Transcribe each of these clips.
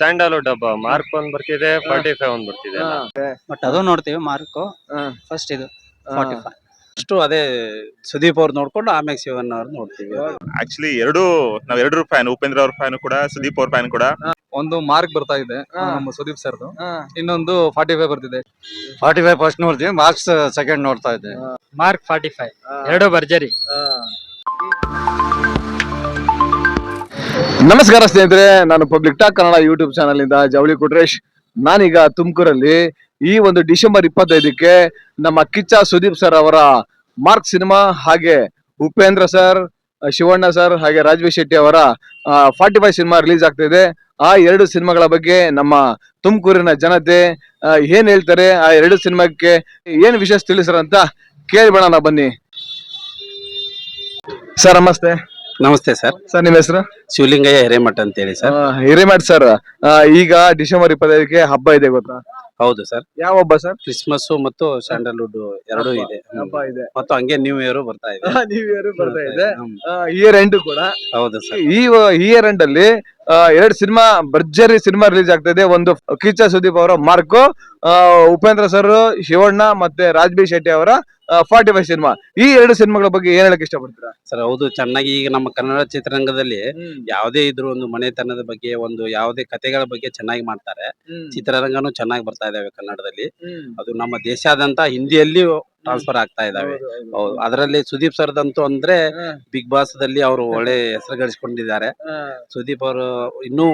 Sandalwood ಹಬ್ಬ mark ಒಂದ್ ಬರ್ತಿದೆ, 45 ಒಂದ್ ಬರ್ತಿದೆ. ಬಟ್ ಅದು ನೋಡ್ತೀವಿ ಮಾರ್ಕ್ ಫಸ್ಟ್ ಇದು 45 ಅಷ್ಟು ಅದೇ ಸುದೀಪ್ ಅವ್ರು ನೋಡ್ಕೊಂಡು ಆಮೇಲೆ ಶಿವಣ್ಣ ಅವ್ರು ನೋಡ್ತೀವಿ. ಆಕ್ಚುಲಿ ನಾವ್ ಎರಡು ಫ್ಯಾನ್, ಉಪೇಂದ್ರ ಅವ್ರ ಫ್ಯಾನ್ ಕೂಡ, ಸುದೀಪ್ ಅವ್ರ ಫ್ಯಾನ್ ಕೂಡ. ಒಂದು ಮಾರ್ಕ್ ಬರ್ತಾ ಇದೆ ನಮ್ಮ ಸುದೀಪ್ ಸರ್ದು, ಇನ್ನೊಂದು 45 ಬರ್ತಿದೆ. 45 ಫಸ್ಟ್ ನೋಡ್ತೀವಿ, ಮಾರ್ಕ್ಸ್ ಸೆಕೆಂಡ್ ನೋಡ್ತಾ ಇದ್ದೇವೆ. ಮಾರ್ಕ್ 45 ಎರಡು ಭರ್ಜರಿ. ನಮಸ್ಕಾರ ಸ್ನೇಹಿತರೆ, ನಾನು public talk Kannada YouTube channel ಇಂದ ಜವಳಿ ಕೊಟ್ರೇಶ್. ನಾನೀಗ ತುಮಕೂರಲ್ಲಿ ಈ ಒಂದು ಡಿಸೆಂಬರ್ 25ಕ್ಕೆ ನಮ್ಮ ಕಿಚ್ಚ ಸುದೀಪ್ ಸರ್ ಅವರ ಮಾರ್ಕ್ ಸಿನಿಮಾ, ಹಾಗೆ ಉಪೇಂದ್ರ ಸರ್, ಶಿವಣ್ಣ ಸರ್ ಹಾಗೆ ರಾಜ್ವಿ ಶೆಟ್ಟಿ ಅವರ 45 ಸಿನಿಮಾ ರಿಲೀಸ್ ಆಗ್ತಾ ಇದೆ. ಆ ಎರಡು ಸಿನಿಮಾಗಳ ಬಗ್ಗೆ ನಮ್ಮ ತುಮಕೂರಿನ ಜನತೆ ಏನ್ ಹೇಳ್ತಾರೆ, ಆ ಎರಡು ಸಿನಿಮಾಕ್ಕೆ ಏನ್ ವಿಶೇಷ ತಿಳಿಸ್ರ ಅಂತ ಕೇಳ್ಬೇಡ ಬನ್ನಿ. ಸರ್ ನಮಸ್ತೆ. ನಮಸ್ತೆ ಸರ್. ಸರ್ ನಿಮ್ಮ ಹೆಸರು? ಶಿವಲಿಂಗಯ್ಯ ಹಿರೇಮಠ ಅಂತ ಹೇಳಿ ಸರ್. ಹಿರೇಮಠ್ ಸರ್, ಈಗ ಡಿಸೆಂಬರ್ 25ಕ್ಕೆ ಹಬ್ಬ ಇದೆ ಗೊತ್ತಾ? ಹೌದು ಸರ್. ಯಾವ ಹಬ್ಬ ಸರ್? ಕ್ರಿಸ್ಮಸ್ ಮತ್ತು ಸ್ಯಾಂಡಲ್ವುಡ್ ಎರಡೂ ಇದೆ. ಹಬ್ಬ ಇದೆ ಮತ್ತು ಹಂಗೆ ನ್ಯೂ ಇಯರ್ ಬರ್ತಾ ಇದೆ. ನ್ಯೂ ಇಯರ್ ಬರ್ತಾ ಇದೆ, ಇಯರ್ ಎಂಡ್ ಕೂಡ. ಹೌದು ಸರ್. ಈ ಇಯರ್ ಎಂಡ್ ಅಲ್ಲಿ ಎರಡು ಸಿನಿಮಾ, ಭರ್ಜರಿ ಸಿನಿಮಾ ರಿಲೀಸ್ ಆಗ್ತಾ ಇದೆ. ಒಂದು ಕಿಚ್ಚ ಸುದೀಪ್ ಅವರ ಮಾರ್ಕ್, ಉಪೇಂದ್ರ ಸರ್, ಶಿವಣ್ಣ ಮತ್ತೆ ರಾಜ್ಬಿ ಶೆಟ್ಟಿ ಅವರ 45 ಸಿನಿಮಾ. ಈ ಎರಡು ಸಿನಿಮಾಗಳ ಬಗ್ಗೆ ಏನ್ ಹೇಳಕ್ ಇಷ್ಟಪಡ್ತೀರಾ ಸರ್? ಹೌದು, ಚೆನ್ನಾಗಿ ಈಗ ನಮ್ಮ ಕನ್ನಡ ಚಿತ್ರರಂಗದಲ್ಲಿ ಯಾವುದೇ ಇದ್ರು ಒಂದು ಮನೆತನದ ಬಗ್ಗೆ, ಒಂದು ಯಾವುದೇ ಕಥೆಗಳ ಬಗ್ಗೆ ಚೆನ್ನಾಗಿ ಮಾಡ್ತಾರೆ. ಚಿತ್ರರಂಗನು ಚೆನ್ನಾಗಿ ಬರ್ತಾ ಇದಾವೆ ಕನ್ನಡದಲ್ಲಿ. ಅದು ನಮ್ಮ ದೇಶಾದ್ಯಂತ ಹಿಂದಿಯಲ್ಲಿ ಟ್ರಾನ್ಸ್ಫರ್ ಆಗ್ತಾ ಇದಾವೆ. ಅದರಲ್ಲಿ ಸುದೀಪ್ ಸರ್ದಂತೂ ಅಂದ್ರೆ ಬಿಗ್ ಬಾಸ್ ದಲ್ಲಿ ಅವರು ಒಳ್ಳೆ ಹೆಸರು ಗಳಿಸಿಕೊಂಡಿದ್ದಾರೆ. ಸುದೀಪ್ ಅವರು ಇನ್ನೂ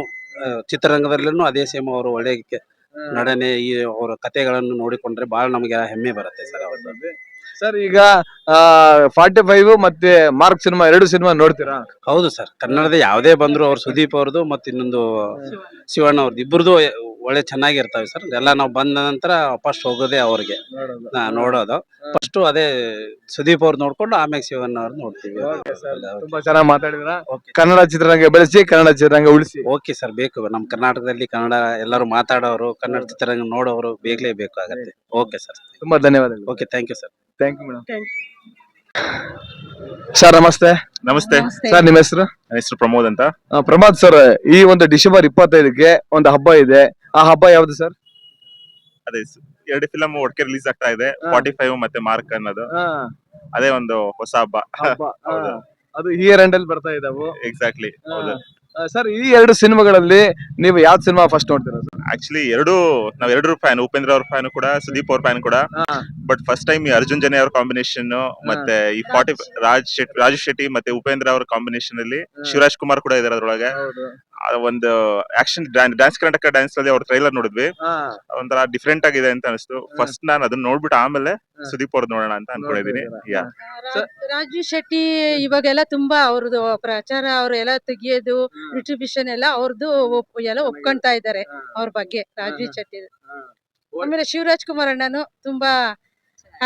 ಚಿತ್ರರಂಗದಲ್ಲೂ ಅದೇ ಸೇಮ್ ಅವರು ಒಳ್ಳೆ ನಡನೆ, ಈ ಅವರ ಕಥೆಗಳನ್ನು ನೋಡಿಕೊಂಡ್ರೆ ಬಹಳ ನಮಗೆ ಹೆಮ್ಮೆ ಬರುತ್ತೆ ಸರ್ ಅವ್ರದ್ದು. ಸರ್, ಈಗ 45 ಮತ್ತೆ ಮಾರ್ಕ್ ಸಿನಿಮಾ, ಎರಡು ಸಿನಿಮಾ ನೋಡ್ತೀರಾ? ಹೌದು ಸರ್. ಕನ್ನಡದ ಯಾವುದೇ ಬಂದ್ರು ಅವ್ರು ಸುದೀಪ್ ಅವ್ರದ್ದು ಮತ್ತೆ ಇನ್ನೊಂದು ಶಿವಣ್ಣ ಅವ್ರದ್ದು ಇಬ್ಬರದು ಒಳ್ಳೆ ಚೆನ್ನಾಗಿರ್ತಾವೆ ಸರ್. ಎಲ್ಲ ನಾವು ಬಂದ ನಂತರ ಫಸ್ಟ್ ಹೋಗೋದೇ ಅವ್ರಿಗೆ ನೋಡೋದು. ಫಸ್ಟ್ ಅದೇ ಸುದೀಪ್ ಅವ್ರು ನೋಡ್ಕೊಂಡು ಆಮೇಲೆ ಶಿವಣ್ಣ ಅವ್ರು ನೋಡ್ತೀವಿ. ತುಂಬಾ ಚೆನ್ನಾಗಿ ಮಾತಾಡಿದ್ರ. ಕನ್ನಡ ಚಿತ್ರರಂಗ ಬೆಳೆಸಿ, ಕನ್ನಡ ಚಿತ್ರರಂಗ ಉಳಿಸಿ. ಓಕೆ ಸರ್, ಬೇಕು. ನಮ್ಮ ಕರ್ನಾಟಕದಲ್ಲಿ ಕನ್ನಡ ಎಲ್ಲರೂ ಮಾತಾಡೋರು, ಕನ್ನಡ ಚಿತ್ರರಂಗ ನೋಡೋರು ಬೇಕಾಗತ್ತೆ. ಓಕೆ ಸರ್, ತುಂಬಾ ಧನ್ಯವಾದಗಳು. Okay, thank you sir. Thank you madam. Sir ನಮಸ್ತೆ. ನಮಸ್ತೆ ಸರ್ ನಿಮ್ಮ ಹೆಸರು? ನನ್ನ ಹೆಸರು ಪ್ರಮೋದ್ ಅಂತ. ಪ್ರಮೋದ್ ಸರ್, ಈ ಒಂದು ಡಿಸೆಂಬರ್ 25ಕ್ಕೆ ಒಂದು ಹಬ್ಬ ಇದೆ. ಆ ಹಬ್ಬ ಯಾವ್ದು ಸರ್? ಅದೇ ಎರಡು ಫಿಲಂ ಒಟ್ಟಿಗೆ ರಿಲೀಸ್ ಆಗ್ತಾ ಇದೆ, 45 ಮತ್ತೆ ಮಾರ್ಕ್ ಅನ್ನೋದು. ಅದೇ ಒಂದು ಹೊಸ ಹಬ್ಬ. ಅದು ಇಯರ್ ಎಂಡ್ ಅಲ್ಲಿ ಬರ್ತಾ ಇದಾವು. ಎಕ್ಸಾಕ್ಟ್ಲಿ. ಸರ್, ಈ ಎರಡು ಸಿನಿಮಾಗಳಲ್ಲಿ ನೀವು ಯಾವ ಸಿನಿಮಾ ಫಸ್ಟ್ ನೋಡ್ತೀರಾ ಸರ್? ಆಕ್ಚುಲಿ ನಾವ್ ಎರಡು ಫ್ಯಾನ್, ಉಪೇಂದ್ರ ಅವ್ರ ಫ್ಯಾನ್ ಕೂಡ, ಸುದೀಪ್ ಅವ್ರ ಫ್ಯಾನ್ ಕೂಡ. ಬಟ್ ಫಸ್ಟ್ ಟೈಮ್ ಈ ಅರ್ಜುನ್ ಜನ್ಯ ಅವ್ರ ಕಾಂಬಿನೇಷನ್ ಮತ್ತೆ ಈ 40 ರಾಜು ಶೆಟ್ಟಿ ಮತ್ತೆ ಉಪೇಂದ್ರ ಅವ್ರ ಕಾಂಬಿನೇಷನ್ ಅಲ್ಲಿ ಶಿವರಾಜ್ ಕುಮಾರ್ ಕೂಡ ಇದಾರೆ ಅದ್ರೊಳಗೆ. ಒಂದು ಆಕ್ಷನ್ ಡ್ಯಾನ್ಸ್, ಕರ್ನಾಟಕ ಡ್ಯಾನ್ಸ್ ಅಲ್ಲಿ ಅವ್ರ ಟ್ರೈಲರ್ ನೋಡಿದ್ವಿ, ಒಂಥರ ಡಿಫ್ರೆಂಟ್ ಆಗಿದೆ ಅಂತ ಅನಿಸ್ತು. ಫಸ್ಟ್ ನಾನು ಅದನ್ನ ನೋಡ್ಬಿಟ್ಟು ಆಮೇಲೆ ಸುದೀಪ್ ಅವ್ರದ್ದು ನೋಡೋಣ ಅಂತ ಅನ್ಕೊಂಡಿದೀನಿ. ರಾಜು ಶೆಟ್ಟಿ ಇವಾಗೆಲ್ಲ ತುಂಬಾ ಅವ್ರದ್ದು ಪ್ರಚಾರ, ಅವ್ರು ಎಲ್ಲ ತೆಗಿಯೋದು, ಡಿಸ್ಟ್ರಿಬ್ಯೂಷನ್ ಎಲ್ಲ ಅವ್ರದ್ದು ಎಲ್ಲ ಒಪ್ಕೊಂತಾ ಇದ್ದಾರೆ ಅವ್ರ ಬಗ್ಗೆ. ರಾಜು ಶೆಟ್ಟಿ ಆಮೇಲೆ ಶಿವರಾಜ್ ಕುಮಾರ್ ಅಣ್ಣನು ತುಂಬಾ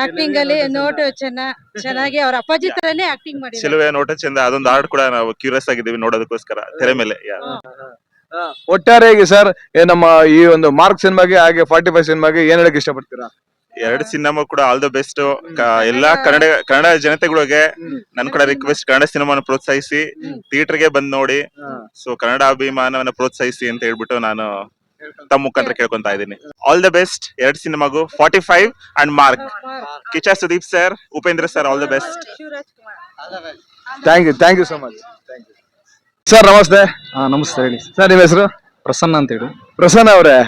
ಆಕ್ಟಿಂಗ್ ಅಲ್ಲಿ ನೋಟ ಚೆನ್ನಾಗಿ ಅವ್ರ ಅಪ್ಪಾಜಿ ತರನೇ ಆಕ್ಟಿಂಗ್ ಮಾಡಿದ್ದಾರೆ. ಚೆಲುವೆ ನೋಟ ಚಂದ, ಅದೊಂದು ಹಾಡು ಕೂಡ ನಾವು ಕ್ಯೂರಿಯಸ್ ಆಗಿದ್ದೀವಿ ನೋಡೋದಕ್ಕೋಸ್ಕರ ತೆರೆ ಮೇಲೆ. ಒಟ್ಟಾರೆಯಾಗಿ ಸರ್, ನಮ್ಮ ಈ ಒಂದು ಮಾರ್ಕ್ ಸಿನಿಮಾಗೆ ಹಾಗೆ 45 ಸಿನಿಮಾಗೆ ಏನ್ ಹೇಳಕ್ ಇಷ್ಟಪಡ್ತೀರಾ? ಎರಡು ಸಿನಿಮಾ ಕೂಡ ಆಲ್ ದ ಬೆಸ್ಟ್. ಎಲ್ಲಾ ಕನ್ನಡ ಜನತೆಗಳಿಗೆ ನನ್ ಕೂಡ ರಿಕ್ವೆಸ್ಟ್, ಕನ್ನಡ ಸಿನಿಮಾನ ಪ್ರೋತ್ಸಾಹಿಸಿ, ಥಿಯೇಟರ್ ಗೆ ಬಂದ್ ನೋಡಿ. ಸೊ ಕನ್ನಡ ಅಭಿಮಾನವನ್ನ ಪ್ರೋತ್ಸಾಹಿಸಿ ಅಂತ ಹೇಳ್ಬಿಟ್ಟು ನಾನು ತಮ್ಮ ಮುಖಾಂತರ ಕೇಳ್ಕೊಂತಾ ಇದ್ದೀನಿ. ಆಲ್ ದ ಬೆಸ್ಟ್ ಎರಡು ಸಿನಿಮಾಗೂ, 45 and Mark. Kichcha Sudeep sir, Upendra sir, all the best. Thank you so much. Sir ನಮಸ್ತೆ. ನಮಸ್ತೆ, ಹೇಳಿ ಸರ್ ನಿಮ್ಮ ಹೆಸರು? ಪ್ರಸನ್ನ ಅಂತ ಹೇಳಿ. ಪ್ರಸನ್ನ ಅವರೇ,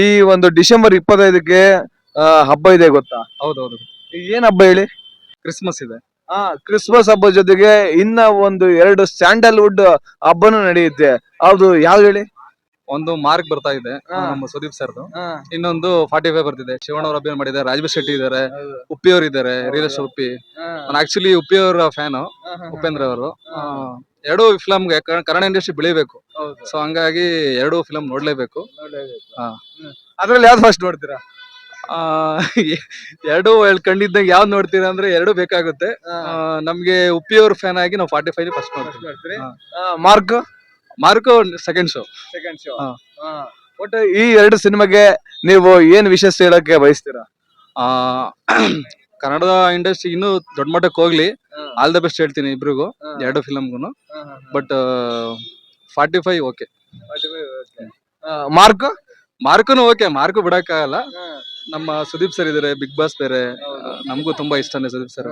ಈ ಒಂದು ಡಿಸೆಂಬರ್ 25ಕ್ಕೆ ಹಬ್ಬ ಇದೆ ಗೊತ್ತಾ? ಹೌದೌದು. ಏನ್ ಹಬ್ಬ ಹೇಳಿ? ಕ್ರಿಸ್ಮಸ್ ಇದೆ. ಕ್ರಿಸ್ಮಸ್ ಹಬ್ಬ ಜೊತೆಗೆ ಇನ್ನ ಒಂದು ಎರಡು ಸ್ಯಾಂಡಲ್ವುಡ್ ಹಬ್ಬನೂ ನಡೆಯುತ್ತೆ. ಹೌದು, ಯಾವ್ದು ಹೇಳಿ? ಒಂದು ಮಾರ್ಕ್ ಬರ್ತಾ ಇದೆ ನಮ್ಮ ಸುದೀಪ್ ಸರ್ದು, ಇನ್ನೊಂದು 45 ಬರ್ತಿದೆ. ಶಿವಣ್ಣ ಅವ್ರ ಅಭಿನಯ ಮಾಡಿದ್ದಾರೆ, ರಾಜ್ಬಿ ಶೆಟ್ಟಿ ಇದಾರೆ, ಉಪ್ಪಿ ಅವ್ರು ಇದಾರೆ, ರಿಯಲ್ ಉಪ್ಪಿ. ನಾನು ಆಕ್ಚುಲಿ ಉಪ್ಪಿ ಅವರ ಫ್ಯಾನ್, ಉಪೇಂದ್ರ ಅವರು. ಎರಡು ಫಿಲಮ್ಗೆ ಕನ್ನಡ ಇಂಡಸ್ಟ್ರಿ ಬೆಳಿಬೇಕು. ಸೊ ಹಂಗಾಗಿ ಎರಡು ಫಿಲಂ ನೋಡ್ಲೇಬೇಕು. ಅದ್ರಲ್ಲಿ ಯಾವ್ದು ಫಸ್ಟ್ ನೋಡ್ತೀರಾ? ಎರಡು ಕಂಡಿದ್ದಾಗ ಯಾವ್ದು ನೋಡ್ತೀರಾ ಅಂದ್ರೆ ಎರಡು ಬೇಕಾಗುತ್ತೆ. ನಮ್ಗೆ ಉಪ್ಪಿ ಅವ್ರ ಫ್ಯಾನ್ ಆಗಿ ನಾವು 45 ಫಸ್ಟ್ ನೋಡ್ತೀವಿ. Mark second show. ಒಟ್ಟು ಈ ಎರಡು ಸಿನಿಮಾಗೆ ನೀವು ಏನ್ ವಿಶೇಷ ಹೇಳಕ್ಕೆ ಬಯಸ್ತೀರಾ? ಕನ್ನಡದ ಇಂಡಸ್ಟ್ರಿ ಇನ್ನೂ ದೊಡ್ಡ ಮಟ್ಟಕ್ಕೆ ಹೋಗ್ಲಿ, ಆಲ್ ದ ಬೆಸ್ಟ್ ಹೇಳ್ತೀನಿ ಇಬ್ರಿಗೂ, ಎರಡು ಫಿಲಮ್ಗೂ. But 45 okay. ಮಾರ್ಕ್ ಮಾರ್ಕುನು ಓಕೆ, ಮಾರ್ಕು ಬಿಡಕ್ಕಾಗಲ್ಲ. ನಮ್ಮ ಸುದೀಪ್ ಸರ್ ಇದಾರೆ, ಬಿಗ್ ಬಾಸ್ ಬೇರೆ, ನಮಗೂ ತುಂಬಾ ಇಷ್ಟನೇ ಸುದೀಪ್ ಸರ್.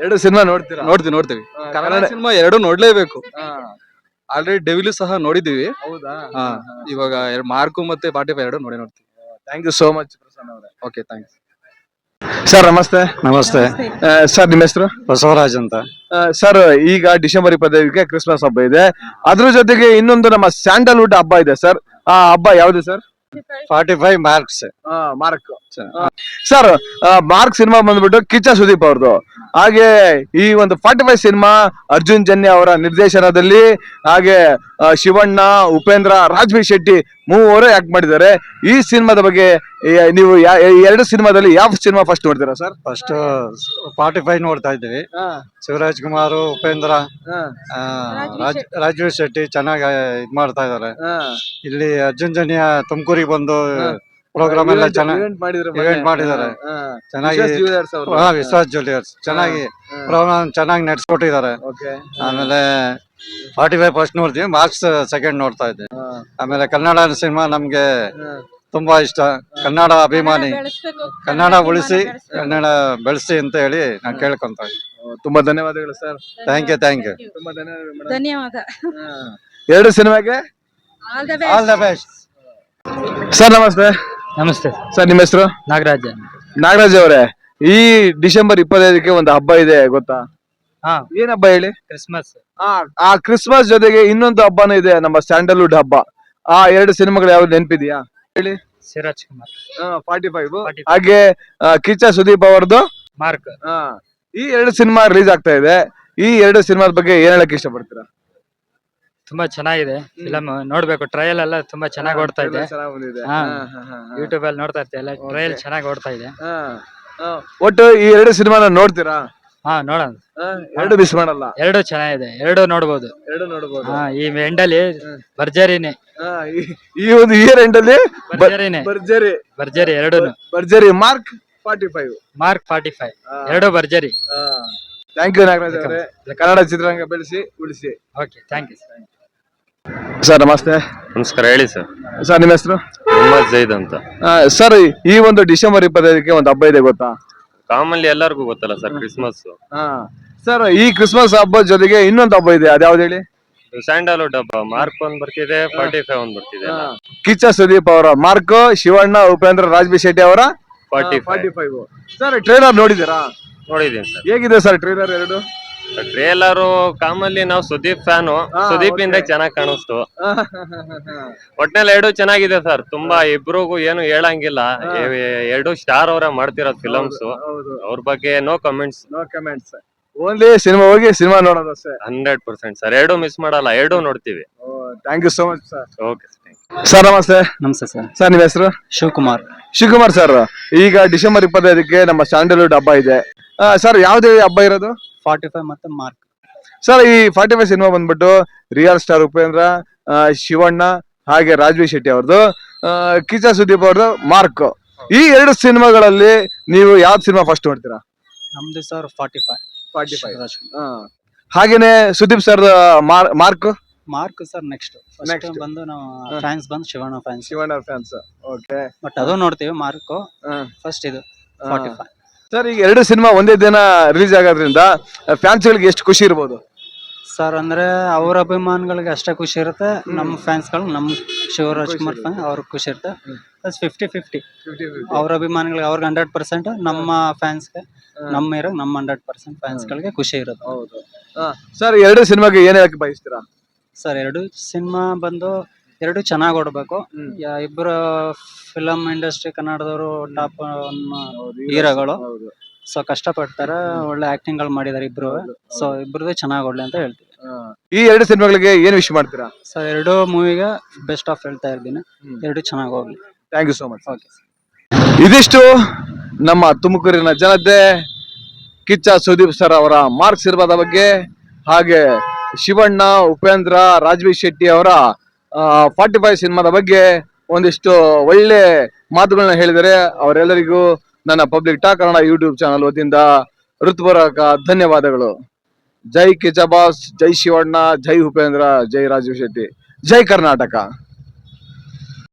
ಎರಡು ಸಿನಿಮಾ ನೋಡ್ತೀರಾ? ನೋಡ್ತೀವಿ. ಕನ್ನಡ ಸಿನಿಮಾ ಎರಡು ನೋಡ್ಲೇಬೇಕು. ಆಲ್ರೆಡಿ ಡೆವಿಲು ಸಹ ನೋಡಿದೀವಿ. ಹೌದಾ? ಹಾ, ಇವಾಗ ಮಾರ್ಕು ಮತ್ತೆ 45 ಎರಡು ನೋಡ್ತೀವಿ. Thank you so much Prasanna ಅವರೇ. Okay, thanks. ಸರ್ ನಮಸ್ತೆ. ನಮಸ್ತೆ, ಸರ್ ನಿಮ್ಮ ಹೆಸರು? ಬಸವರಾಜ್ ಅಂತ. ಸರ್ ಈಗ ಡಿಸೆಂಬರ್ 25ಕ್ಕೆ ಕ್ರಿಸ್ಮಸ್ ಹಬ್ಬ ಇದೆ, ಅದ್ರ ಜೊತೆಗೆ ಇನ್ನೊಂದು ನಮ್ಮ ಸ್ಯಾಂಡಲ್ವುಡ್ ಹಬ್ಬ ಇದೆ ಸರ್. ಆ ಹಬ್ಬ ಯಾವ್ದು sir? 45 marks. Mark. Sir mark cinema ಬಂದ್ಬಿಟ್ಟು ಕಿಚ್ಚ ಸುದೀಪ್ ಅವ್ರದ್ದು. ಹಾಗೆ ಈ ಒಂದು 45 ಸಿನಿಮಾ ಅರ್ಜುನ್ ಜನ್ಯ ಅವರ ನಿರ್ದೇಶನದಲ್ಲಿ, ಹಾಗೆ ಶಿವಣ್ಣ, ಉಪೇಂದ್ರ, ರಾಜ್ವಿ ಶೆಟ್ಟಿ ಮೂವರು ಆಕ್ಟ್ ಮಾಡಿದ್ದಾರೆ. ಈ ಸಿನಿಮಾದ ಬಗ್ಗೆ ನೀವು ಈ ಎರಡು ಸಿನಿಮಾದಲ್ಲಿ ಯಾವ ಸಿನಿಮಾ ಫಸ್ಟ್ ನೋಡ್ತೀರಾ ಸರ್? ಫಸ್ಟ್ 45 ನೋಡ್ತಾ ಇದ್ದೀವಿ. ಶಿವರಾಜ್ ಕುಮಾರ್, ಉಪೇಂದ್ರ, ರಾಜ್ವಿ ಶೆಟ್ಟಿ ಚೆನ್ನಾಗಿ ಇದ್ ಮಾಡ್ತಾ ಇದಾರೆ. ಇಲ್ಲಿ ಅರ್ಜುನ್ ಜನ್ಯ ತುಮಕೂರಿಗೆ ಬಂದು ಪ್ರೋಗ್ರಾಮ್ ಎಲ್ಲ ಚೆನ್ನಾಗಿ ಇವೆಂಟ್ ಮಾಡಿದ್ದಾರೆ. ಚೆನ್ನಾಗಿ ವಿಶ್ವಾಸ್ ಜ್ಯುವೆಲರ್ಸ್ ಚೆನ್ನಾಗಿ ಪ್ರೋಗ್ರಾಮ್ ಚೆನ್ನಾಗಿ ನಡೆಸ್ಕೊಟ್ಟಿದ್ದಾರೆ. ಆಮೇಲೆ 45 ಫಸ್ಟ್ ನೋಡ್ತೀವಿ, ಮಾರ್ಕ್ಸ್ ಸೆಕೆಂಡ್ ನೋಡ್ತಾ ಇದ್ದೀವಿ. ಆಮೇಲೆ ಕನ್ನಡ ಸಿನಿಮಾ ನಮ್ಗೆ ತುಂಬಾ ಇಷ್ಟ. ಕನ್ನಡ ಅಭಿಮಾನಿ, ಕನ್ನಡ ಉಳಿಸಿ ಕನ್ನಡ ಬೆಳೆಸಿ ಅಂತ ಹೇಳಿ ನಾನು ಕೇಳ್ಕೊಂತ ಇದ್ದೀನಿ. ತುಂಬಾ ಧನ್ಯವಾದಗಳು ಸರ್. Thank you. ತುಂಬಾ ಧನ್ಯವಾದ. ಎರಡು ಸಿನಿಮಾಗೆ ಆಲ್ ದ ಬೆಸ್ಟ್. ಸರ್ ನಮಸ್ತೆ. ನಮಸ್ತೆ ಸರ್ ನಿಮ್ಮ ಹೆಸರು? ನಾಗರಾಜ್. ನಾಗರಾಜ್ ಅವರೇ, ಈ ಡಿಸೆಂಬರ್ 25ಕ್ಕೆ ಒಂದು ಹಬ್ಬ ಇದೆ ಗೊತ್ತಾ? ಹಾ, ಏನ್ ಹಬ್ಬ ಹೇಳಿ? ಕ್ರಿಸ್ಮಸ್. ಆ ಕ್ರಿಸ್ಮಸ್ ಜೊತೆಗೆ ಇನ್ನೊಂದು ಹಬ್ಬನೂ ಇದೆ, ನಮ್ಮ ಸ್ಯಾಂಡಲ್ವುಡ್ ಹಬ್ಬ. ಆ ಎರಡು ಸಿನಿಮಾಗಳು ಯಾವ್ದು ನೆನಪಿದ್ಯಾ ಹೇಳಿ? ಶಿವರಾಜ್ ಕುಮಾರ್ 45, ಹಾಗೆ ಕಿಚ್ಚ ಸುದೀಪ್ ಅವರದ್ದು ಮಾರ್ಕ್. ಈ ಎರಡು ಸಿನಿಮಾ ರಿಲೀಸ್ ಆಗ್ತಾ ಇದೆ. ಈ ಎರಡು ಸಿನಿಮಾದ ಬಗ್ಗೆ ಏನ್ ಹೇಳಕ್ ಇಷ್ಟಪಡ್ತೀರಾ? ತುಂಬಾ ಚೆನ್ನಾಗಿದೆ ಫಿಲಮ್, ನೋಡ್ಬೇಕು. ಟ್ರಯಲ್ ಎಲ್ಲ ತುಂಬಾ ಚೆನ್ನಾಗಿ ಓಡ್ತಾ ಇದೆ. ಹಾ, ಯೂಟ್ಯೂಬ್ ಅಲ್ಲಿ ನೋಡ್ತಾ ಇರ್ತೀವಿ, ಟ್ರಯಲ್ ಚೆನ್ನಾಗಿ ಓಡ್ತಾ ಇದೆ. ಒಟ್ಟು ಈ ಎರಡು ಸಿನಿಮಾನ ನೋಡ್ತೀರಾ? ಹಾ, ನೋಡೋಣ. ಎರಡು ಮಿಸ್ ಮಾಡಲ್ಲ. ಎರಡು ಚೆನ್ನಾಗಿದೆ, ಎರಡು ನೋಡ್ಬೋದು. ಹಾ, ಈ ಎಂಡಲ್ಲಿ ಭರ್ಜರಿನೇ. ಈ ಒಂದು ಇಯರ್ ಎಂಡ್ ಅಲ್ಲಿ ಭರ್ಜರಿನೇ, ಭರ್ಜರಿ ಎರಡು. ಭರ್ಜರಿ. ಮಾರ್ಕ್ 45. ಮಾರ್ಕ್ 45 ಎರಡು ಭರ್ಜರಿ. ಥ್ಯಾಂಕ್ ಯು ನಾಗರಾಜ್ ಅವರೇ. ಕನ್ನಡ ಚಿತ್ರರಂಗ ಬೆಳೆಸಿ ಉಳಿಸಿ. Okay, thank you. ಸರ್ ನಮಸ್ತೆ. ನಮಸ್ಕಾರ, ಹೇಳಿ ಸರ್. ಸರ್ ನಿಮ್ಮ ಹೆಸರು? ಮೊಹಮ್ಮದ್ ಜೈದ್ ಅಂತ. ಸರ್ ಈ ಒಂದು ಡಿಸೆಂಬರ್ 25ಕ್ಕೆ ಒಂದು ಹಬ್ಬ ಇದೆ ಗೊತ್ತಾ? ಕಾಮನ್ಲಿ ಎಲ್ಲರಿಗೂ ಗೊತ್ತಲ್ಲ ಸರ್, ಕ್ರಿಸ್ಮಸ್. ಸರ್ ಈ ಕ್ರಿಸ್ಮಸ್ ಹಬ್ಬದ ಜೊತೆಗೆ ಇನ್ನೊಂದು ಹಬ್ಬ ಇದೆ, ಅದ್ಯಾವ್ದು ಹೇಳಿ? ಸ್ಯಾಂಡಲ್ವುಡ್ ಹಬ್ಬ. ಮಾರ್ಕ್ ಒಂದ್ ಬರ್ತಿದೆ, 45 ಒಂದ್ ಬರ್ತಿದೆ. ಕಿಚ್ಚ ಸುದೀಪ್ ಅವರ ಮಾರ್ಕ್, ಶಿವಣ್ಣ, ಉಪೇಂದ್ರ, ರಾಜ್ವಿ ಶೆಟ್ಟಿ ಅವರ 45. ಸರ್ ಟ್ರೇಲರ್ ನೋಡಿದ್ದೀರಾ? ನೋಡಿದೀನಿ ಸರ್. ಹೇಗಿದೆ ಸರ್ ಟ್ರೇಲರ್ ಎರಡು? ಟ್ರೇಲರು ಕಾಮನ್ಲಿ ನಾವು ಸುದೀಪ್ ಫ್ಯಾನು, ಸುದೀಪ್ ಇಂದ ಚೆನ್ನಾಗಿ ಕಾಣಿಸ್ತು. ಒಟ್ನಲ್ಲಿ ಎರಡು ಚೆನ್ನಾಗಿದೆ ಸರ್. ತುಂಬಾ ಇಬ್ರಿಗೂ ಏನು ಹೇಳಂಗಿಲ್ಲ, ಎರಡು ಸ್ಟಾರ್ ಅವರೇ ಮಾಡ್ತಿರೋದು ಫಿಲಮ್ಸ್. ಅವ್ರ ಬಗ್ಗೆ ನೋ ಕಮೆಂಟ್ಸ್. ಓನ್ಲಿ ಸಿನಿಮಾ ಹೋಗಿ ಸಿನಿಮಾ ನೋಡೋದು ಅಷ್ಟೇ. 100% ಸರ್. ಎರಡು ಮಿಸ್ ಮಾಡಲ್ಲ, ಎರಡು ನೋಡ್ತೀವಿ. Thank you so much sir. Okay sir ನಮಸ್ತೆ. ನಮಸ್ತೆ ಸರ್. ಸರ್ ನಿಮ್ಮ ಹೆಸರು? ಶಿವಕುಮಾರ್. ಶಿವಕುಮಾರ್ ಸರ್, ಈಗ ಡಿಸೆಂಬರ್ 25ಕ್ಕೆ ನಮ್ಮ ಸ್ಯಾಂಡಲ್ವುಡ್ ಹಬ್ಬ ಇದೆ. ಸರ್ ಯಾವ್ದು ಹಬ್ಬ ಇರೋದು? 45 ಮತ್ತೆ ಮಾರ್ಕ್. ಸರ್ ಈ 45 ಸಿನಿಮಾ ಬಂದ್ಬಿಟ್ಟು ರಿಯಲ್ ಸ್ಟಾರ್ ಉಪೇಂದ್ರ, ಶಿವಣ್ಣ, ಹಾಗೆ ರಾಜ್ವಿ ಶೆಟ್ಟಿ ಅವ್ರದ್ದು, ಕಿಚ್ಚ ಸುದೀಪ್ ಅವ್ರದ್ದು ಮಾರ್ಕ್. ಈ ಎರಡು ಸಿನಿಮಾಗಳಲ್ಲಿ ನೀವು ಯಾವ್ದು ಸಿನಿಮಾ ಫಸ್ಟ್ ನೋಡ್ತೀರಾ? ನಮ್ದು ಸರ್ 45. ಹಾಗೇನೆ Sudeep sir mark mark sir next ಬಂದು ನಾವು ಫ್ಯಾನ್ಸ್ ಬಂದು ಶಿವಣ್ಣ ಫ್ಯಾನ್ಸ್. ಓಕೆ, ಬಟ್ ಅದು ನೋಡ್ತೀವಿ. ಮಾರ್ಕ್ ಫಸ್ಟ್, ಇದು 45. ಸರ್ ಈಗ ಎರಡು ಸಿನಿಮಾ ಒಂದೇ ದಿನ ರಿಲೀಸ್ ಆಗೋದ್ರಿಂದ ಫ್ಯಾನ್ಸ್ ಗಳಿಗೆ ಎಷ್ಟು ಖುಷಿ ಇರ್ಬೋದು ಸರ್? ಅಂದ್ರೆ ಅವ್ರ ಅಭಿಮಾನಿಗಳಿಗೆ ಅಷ್ಟೇ ಖುಷಿ ಇರುತ್ತೆ, ನಮ್ಮ ಫ್ಯಾನ್ಸ್ ಗಳು, ನಮ್ಮ ಶಿವರಾಜ್ ಕುಮಾರ್ ಫ್ಯಾನ್ ಅವ್ರಿಗೆ ಖುಷಿ ಇರುತ್ತೆ. 50-50 ಅವ್ರ ಅಭಿಮಾನಿಗಳಿಗೆ ಅವ್ರಿಗೆ 100%, ನಮ್ಮ ಫ್ಯಾನ್ಸ್ಗೆ ನಮ್ಮ 100% ಫ್ಯಾನ್ಸ್ ಗಳಿಗೆ ಖುಷಿ ಇರುತ್ತೆ. ಹೌದು ಸರ್. ಎರಡು ಸಿನಿಮಾಗೆ ಏನ್ ಹೇಳಕ್ ಬಯಸ್ತೀರಾ ಸರ್? ಎರಡು ಸಿನಿಮಾ ಬಂದು ಎರಡು ಚೆನ್ನಾಗಿ ಓಡಬೇಕು. ಇಬ್ಬರು ಫಿಲಂ ಇಂಡಸ್ಟ್ರಿ ಕನ್ನಡದವರು ಟಾಪ್ ಹೀರೋಗಳು. ಸೊ ಕಷ್ಟಪಡ್ತಾರೆ, ಒಳ್ಳೆ ಆಕ್ಟಿಂಗ್ ಗಳು ಮಾಡಿದಾರೆ ಇಬ್ರು. ಸೊ ಇಬ್ರದ್ದು ಚೆನ್ನಾಗಿ ಓಡ್ಲಿ ಅಂತ ಹೇಳ್ತೀವಿ. ಈ ಎರಡು ಸಿನಿಮಾಗಳಿಗೆ ಏನ್ ವಿಶ್ ಮಾಡ್ತೀರಾ ಸರ್? ಎರಡು ಮೂವಿಗೆ ಬೆಸ್ಟ್ ಆಫ್ ಹೇಳ್ತಾ ಇದ್ದೀನಿ, ಎರಡು ಚೆನ್ನಾಗಿ ಹೋಗ್ಲಿ. Thank you so much. Okay. ಇದಿಷ್ಟು ನಮ್ಮ ತುಮಕೂರಿನ ಜನತೆ ಕಿಚ್ಚ ಸುದೀಪ್ ಸರ್ ಅವರ ಮಾರ್ಕ್ ಸಿನಿಮಾದ ಬಗ್ಗೆ, ಹಾಗೆ ಶಿವಣ್ಣ, ಉಪೇಂದ್ರ, ರಾಜ್ವಿ ಶೆಟ್ಟಿ ಅವರ 45 ಸಿನಿಮಾದ ಬಗ್ಗೆ ಒಂದಿಷ್ಟು ಒಳ್ಳೆ ಮಾತುಗಳನ್ನ ಹೇಳಿದರೆ. ಅವರೆಲ್ಲರಿಗೂ ನನ್ನ public talk Kannada YouTube channel ವತಿಯಿಂದ ಹೃತ್ಪೂರ್ವಕ ಧನ್ಯವಾದಗಳು. ಜೈ ಕಿಚ್ಚ ಬಾಸ್, ಜೈ ಶಿವಣ್ಣ, ಜೈ ಉಪೇಂದ್ರ, ಜೈ ರಾಜ್ವಿ ಶೆಟ್ಟಿ, ಜೈ ಕರ್ನಾಟಕ.